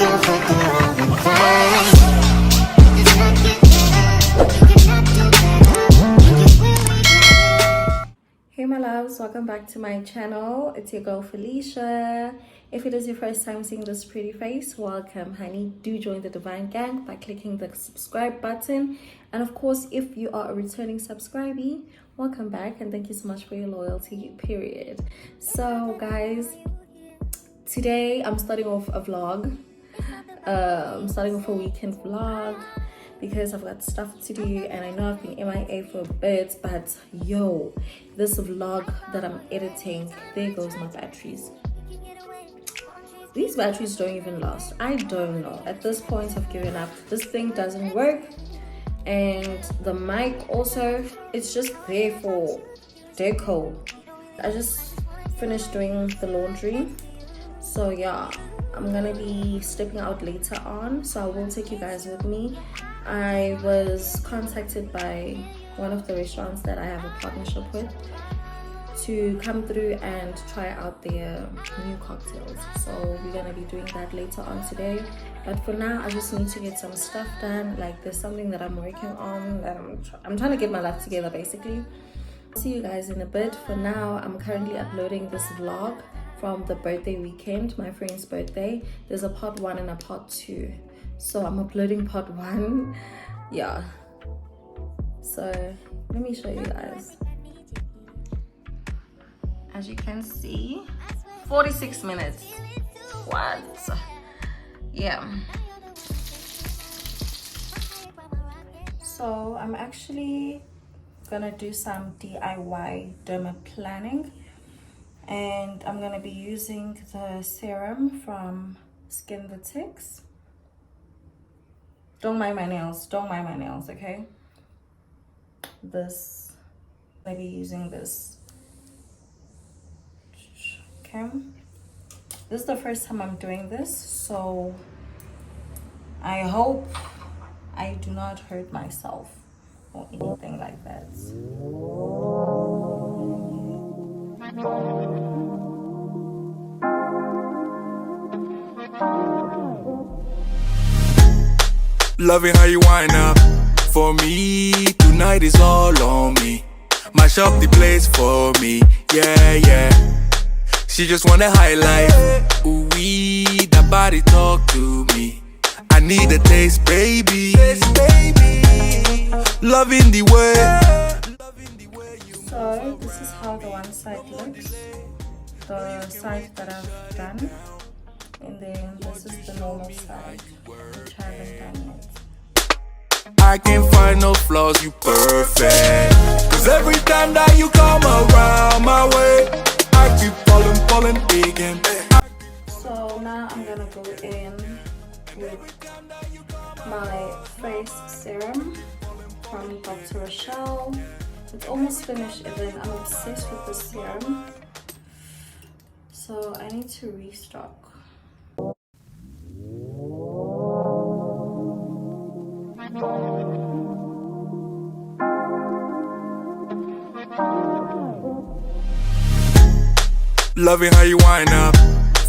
Hey my loves, welcome back to my channel. It's your girl Felicia. If it is your first time seeing this pretty face, welcome honey. Do join the divine gang by clicking the subscribe button, and of course if you are a returning subscriber, welcome back and thank you so much for your loyalty, period. So guys, today I'm starting off a vlog. I'm starting off a weekend vlog because I've got stuff to do, and I know I've been MIA for a bit, but yo, this vlog that I'm editing, there goes my batteries. These batteries don't even last. I don't know. At this point I've given up. This thing doesn't work, and the mic also, it's just there for deco. I just finished doing the laundry, so yeah, I'm gonna be stepping out later on, so I will take you guys with me. I was contacted by one of the restaurants that I have a partnership with to come through and try out their new cocktails, so we're gonna be doing that later on today. But for now, I just need to get some stuff done. Like, there's something that I'm working on that I'm trying to get my life together basically. See you guys in a bit. For now, I'm currently uploading this vlog from the birthday weekend, my friend's birthday. There's a part 1 and a part 2, so I'm uploading part 1. Yeah, so let me show you guys. As you can see, 46 minutes. What? Yeah, so I'm actually gonna do some DIY dermaplanning, and I'm gonna be using the serum from Ncediwe. Don't mind my nails, okay? This, maybe using this. Okay, this is the first time I'm doing this, so I hope I do not hurt myself or anything like that. Loving how you wind up for me. Tonight is all on me. Mash up the place for me. Yeah, yeah. She just wanna highlight. Ooh, that body talk to me. I need a taste, baby. Loving the way. So this is how the one side looks, the side that I've done, and then this is the normal side, which I haven't done yet. I can't find no flaws, you perfect. Cause every time that you come around my way, I keep falling again. So now I'm gonna go in with my face serum from Dr. Rochelle. It's almost finished, and then I'm obsessed with this serum, so I need to restock. Loving how you wind up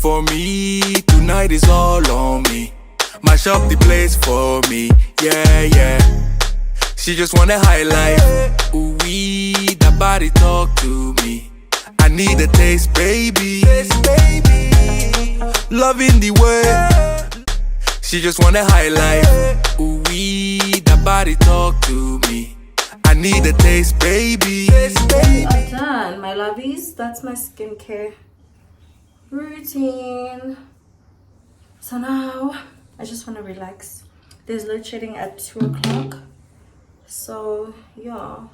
for me. Tonight is all on me. Mash up the place for me. Yeah, yeah. She just wanna highlight. Ooh, that body talk to me. I need a taste, baby. Loving the way. She just wanna highlight. Ooh, that body talk to me. I need a taste, baby. I'm done, my lovies. That's my skincare routine. So now I just want to relax. There's load shedding at 2 o'clock, so yeah.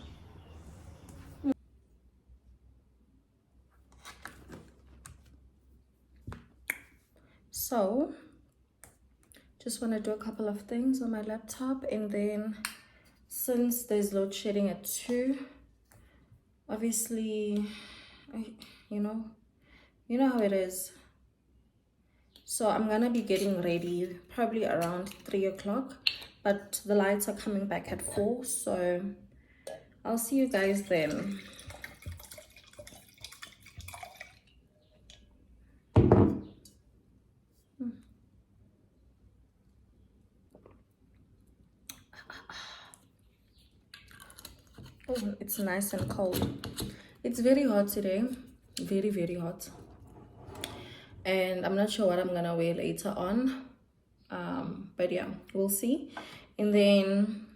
So just want to do a couple of things on my laptop, and then since there's load shedding at 2, obviously, you know how it is. So I'm gonna be getting ready probably around 3 o'clock, but the lights are coming back at 4, so I'll see you guys then. Oh, it's nice and cold. It's very hot today. Very, very hot. And I'm not sure what I'm gonna wear later on. But yeah, we'll see. And then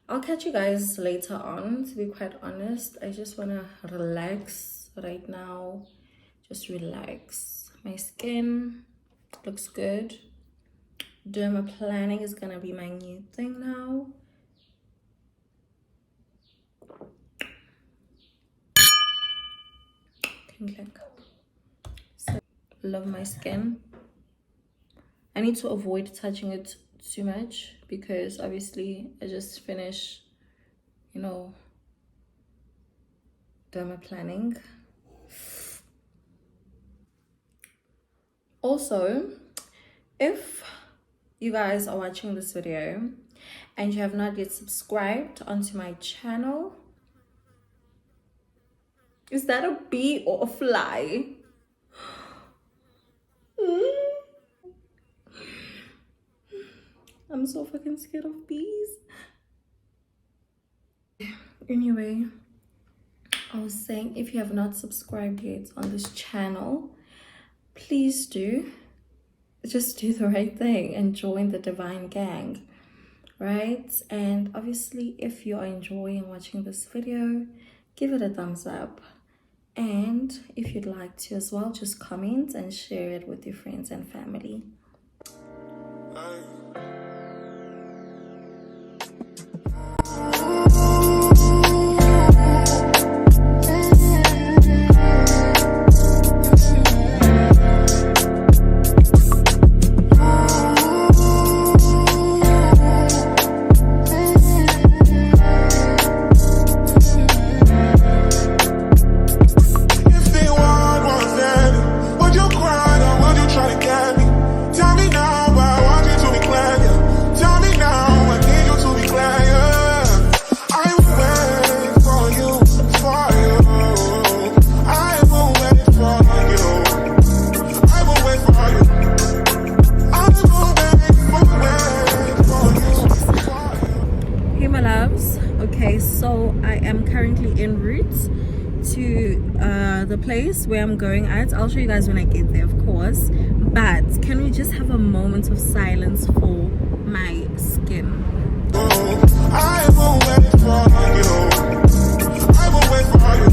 I'll catch you guys later on. To be quite honest, I just wanna relax right now. Just relax. My skin looks good. Dermaplanning is gonna be my new thing now. So, love my skin. I need to avoid touching it too much because obviously I just finished, you know, dermaplanning. Also, if you guys are watching this video and you have not yet subscribed onto my channel, is that a bee or a fly? I'm so fucking scared of bees. Anyway, I was saying, if you have not subscribed yet on this channel, please do. Just do the right thing and join the Divine Gang, right? And obviously, if you are enjoying watching this video, give it a thumbs up. And if you'd like to as well, just comment and share it with your friends and family. The place where I'm going at, I'll show you guys when I get there, of course, but can we just have a moment of silence for my skin? I will wait for you. I will wait for you.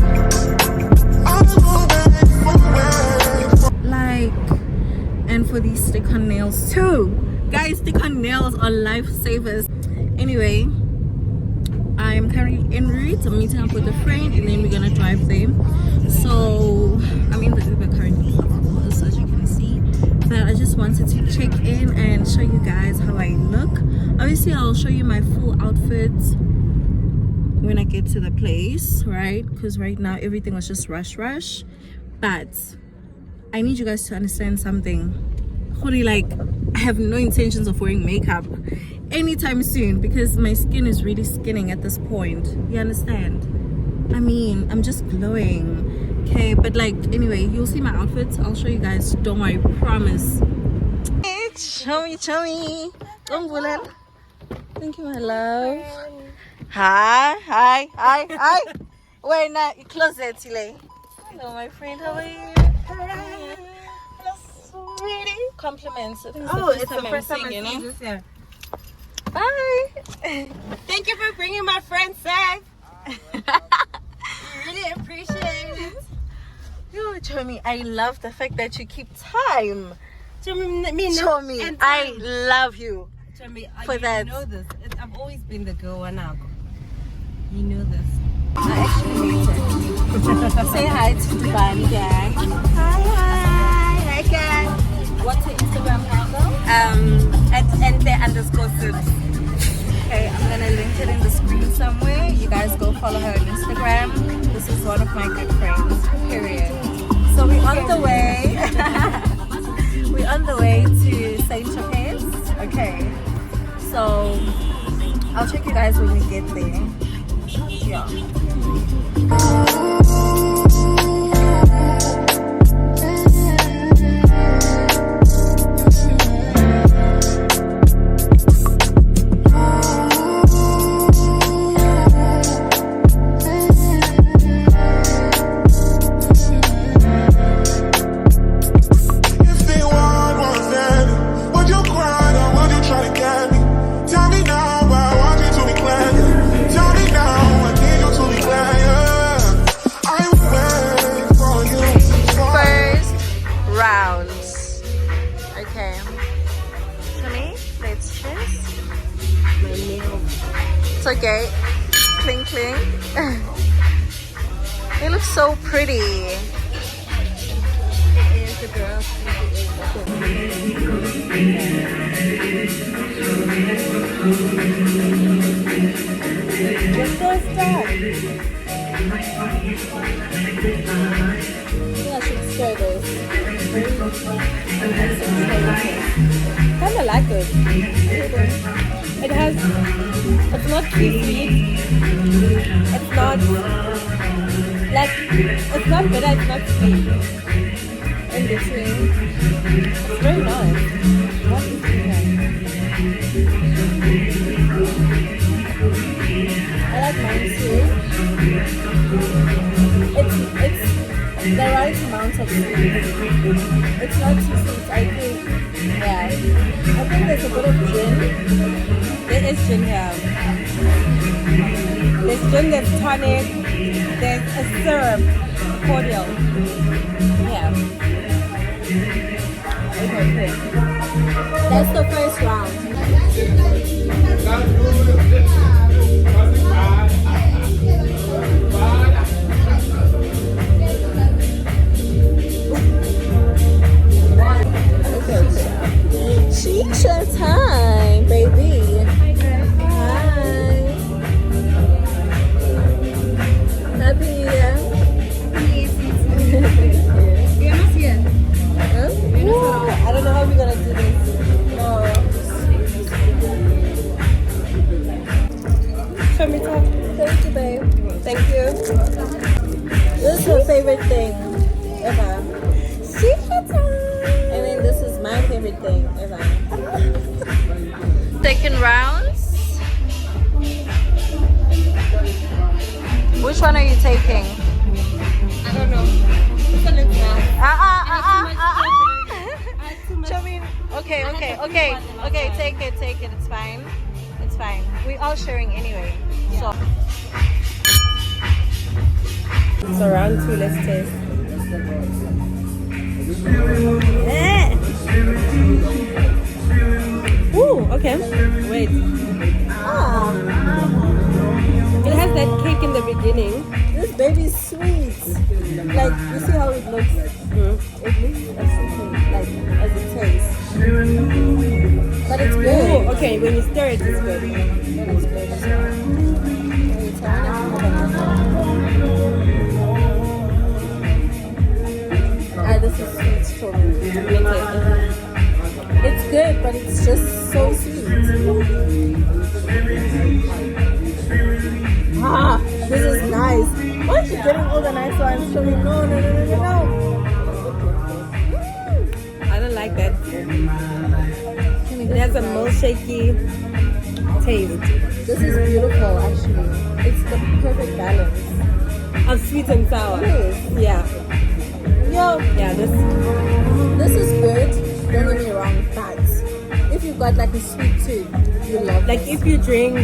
I will wait for you. Like, and for these stick-on nails too, guys. Stick-on nails are lifesavers. Anyway, I'm currently en route. I'm meeting up with a friend and then we're gonna drive there. So I'm in the Uber currently, of course, as you can see, but I just wanted to check in and show you guys how I look. Obviously I'll show you my full outfit when I get to the place, right? Because right now everything was just rush, but I need you guys to understand something. Holy, like, I have no intentions of wearing makeup anytime soon because my skin is really skinning at this point. You understand? I mean, I'm just glowing. Okay, but like, anyway, you'll see my outfits. I'll show you guys. Don't worry, promise. Show me. Mbhele. Thank you, my love. Hi. Wait, now you close it, Tile. Hello, my friend. How are you? Hi. Sweetie. Compliments. I think it's the first time I'm seeing this, yeah. Bye. Thank you for bringing my friend safe. Really appreciate it. Yo, Chomi, I love the fact that you keep time. Chomi, I love you. Chomi, for that. You know this. I've always been the girl one now. You know this. I actually hate it. Say hi to the Divine Gang. Hi gang. What's your Instagram handle? At @NCediwe_. Okay, I'm gonna link it in the screen somewhere. You guys go follow her on Instagram. This is one of my good friends. Period. So we're on the way. We're on the way to Saint Tropez. Okay. So I'll check you guys when we get there. Yeah. okay. Cling, cling. They look so pretty. It is the girl. What's those stuff? Yeah, I should stir those. Kinda like it. It has, it's not too sweet. It's not, like, it's not bitter, it's not sweet. In between. It's very nice. What is it? I like mine too. It's the right amount of sweet. It's not too sweet, I think. Yeah. I think there's a bit of gin. There is gin here. There's gin, there's tonic, there's a syrup, cordial. Yeah. Okay, cool. That's the first round. Shisha time, baby. Hi. Happy New Year. Huh? I don't know how we're gonna do this. Show me top. Thank you, babe. Thank you. This is her favorite thing ever. Shisha time. And then this is my favorite thing ever. Second rounds. Which one are you taking? I don't know. This one looks nice. Show me. Okay. Take it. It's fine. It's fine. We're all sharing anyway. So. So round 2, let's taste. Ooh, okay. Wait. Ah, It has that cake in the beginning. this baby's sweet. Like, you see how it looks? It looks as sweet, like, as it tastes. But it's good. Ooh, okay, when you stir it, it's good. It's good as well. Wait, I wanna have this is sweet for me. It's good, but it's just so sweet. Ah, this is nice. Why is she getting all the nice ones? Show me. No. I don't like that. It has a milkshakey taste This is beautiful, actually. It's the perfect balance. of sweet and sour. Yes. Yeah. Yo, Yeah, this. this is good. Don't get me wrong, but if you've got like a sweet tooth, you love Like this. if you drink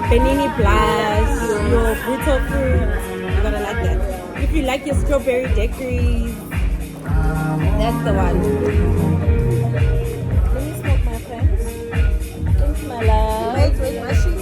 Benini Plus, your brutal fruit, you're gonna like that. If you like your strawberry daiquiris, that's the one. Let me smoke, my friends. Thanks, my love. Wait, my shoe.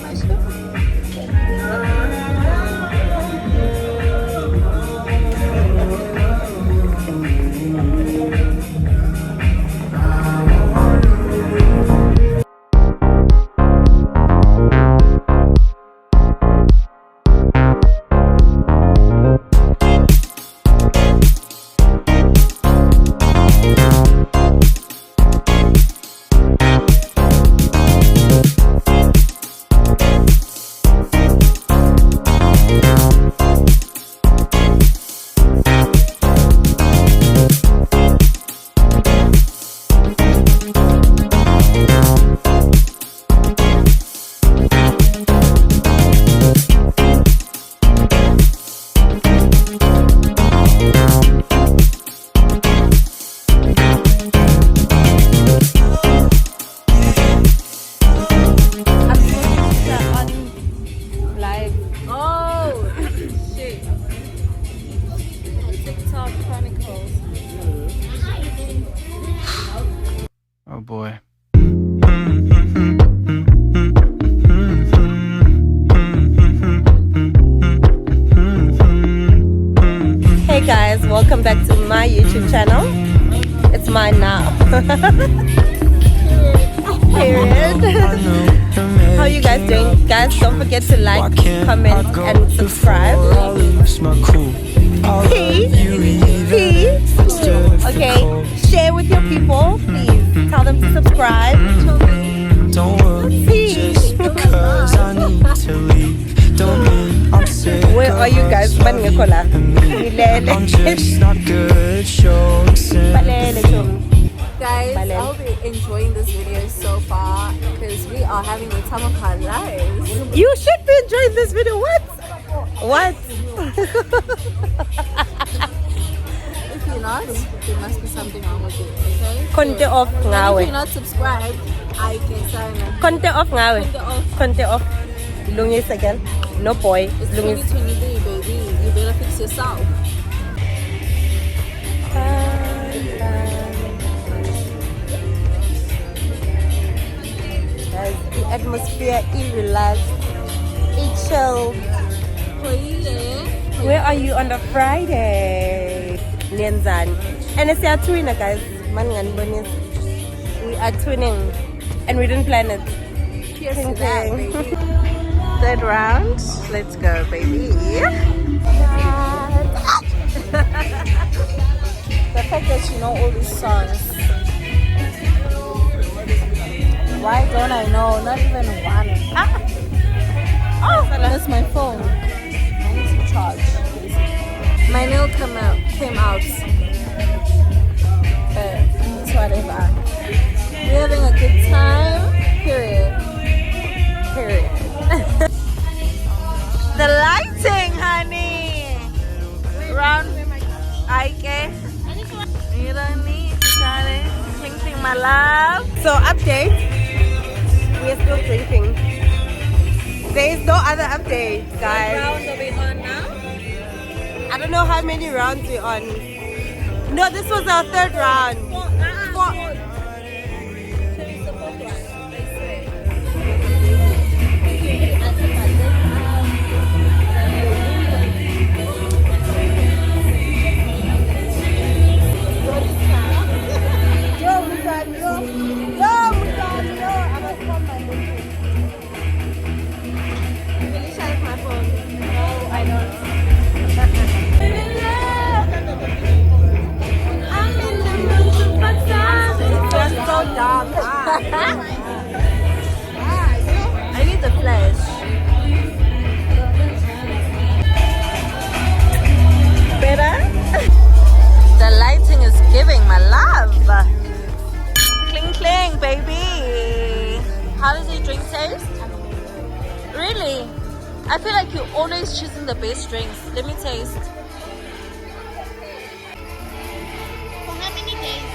Oh boy. welcome back to my YouTube channel. It's mine now. Period. How are you guys doing? Guys, don't forget to like, comment, and subscribe. Please. Okay, share with your people, please. Tell them to subscribe. Don't worry, just because I need to leave. Don't mean I'm sick. Where are you guys? I'm just not good. Show Guys, I hope you're enjoying this video so far because we are having the time of our lives. You should be enjoying this video. What? If you're not, there must be something wrong with you, okay? Konte off And if ngawe. you're not subscribed, I can sign up. Konte off ngawe. Konte off. Konte off. Lungis again. No boy. It's Lungis. 2023, baby. You better fix yourself. Guys, the atmosphere is relaxed. It's chill. Where are you on the Friday? Nienzani. And it's our twinner, guys. We are twinning. And we didn't plan it. Cheers to that, baby. Third round. Let's go, baby. The fact that you know all these songs. Why don't I know? Not even one. Oh, that's my phone. I need to charge. My nail came out. But it's whatever. We're having a good time. Period. The lighting, honey. Round. Okay. You don't need to try it. Drinking, my love. So update. We are still drinking. There is no other update, guys. What round are we on now? I don't know how many rounds we're on. No, this was our third round. Four. Felicia has my phone. No, I don't. I'm in the mood to fuck some. That's so dumb. I need the flash. Better? The lighting is giving, my love. Cling cling, baby. How does your drink taste? Really? I feel like you're always choosing the best drinks. Let me taste. For how many days?